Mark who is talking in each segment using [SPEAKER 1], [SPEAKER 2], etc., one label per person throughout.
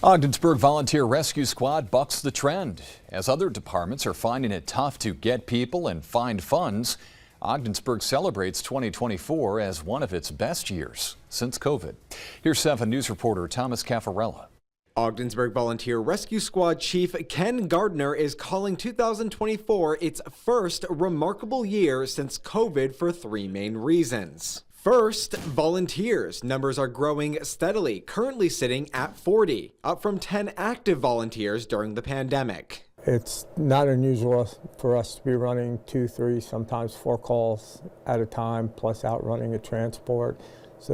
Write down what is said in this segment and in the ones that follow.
[SPEAKER 1] Ogdensburg Volunteer Rescue Squad bucks the trend. As other departments are finding it tough to get people and find funds, Ogdensburg celebrates 2024 as one of its best years since COVID. Here's 7 News reporter Thomas Caffarella.
[SPEAKER 2] Ogdensburg Volunteer Rescue Squad Chief Ken Gardner is calling 2024 its first remarkable year since COVID for 3 main reasons. First, volunteers. Numbers are growing steadily, currently sitting at 40, up from 10 active volunteers during the pandemic.
[SPEAKER 3] It's not unusual for us to be running 2, 3, sometimes 4 calls at a time, plus out running a transport. So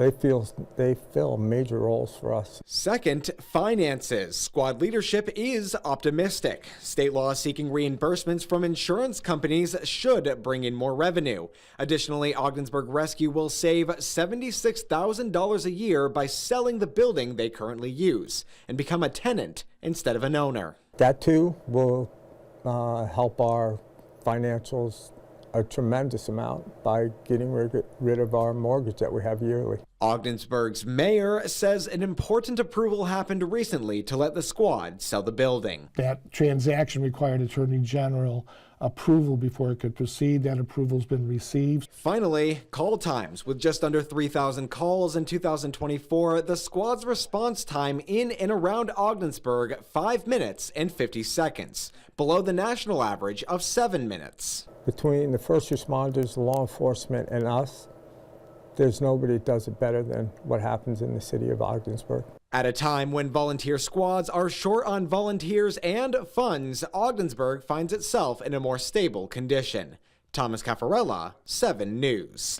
[SPEAKER 3] they fill major roles for us.
[SPEAKER 2] Second, finances. Squad leadership is optimistic. State law seeking reimbursements from insurance companies should bring in more revenue. Additionally, Ogdensburg Rescue will save $76,000 a year by selling the building they currently use and become a tenant instead of an owner.
[SPEAKER 3] That too will help our financials a tremendous amount by getting rid of our mortgage that we have yearly.
[SPEAKER 2] Ogdensburg's mayor says an important approval happened recently to let the squad sell the building.
[SPEAKER 4] That transaction required Attorney General approval before it could proceed. That approval's been received.
[SPEAKER 2] Finally, call times. With just under 3,000 calls in 2024, the squad's response time in and around Ogdensburg, 5 minutes and 50 seconds, below the national average of 7 minutes.
[SPEAKER 3] Between the first responders, the law enforcement, and us, there's nobody that does it better than what happens in the city of Ogdensburg.
[SPEAKER 2] At a time when volunteer squads are short on volunteers and funds, Ogdensburg finds itself in a more stable condition. Thomas Caffarella, 7 News.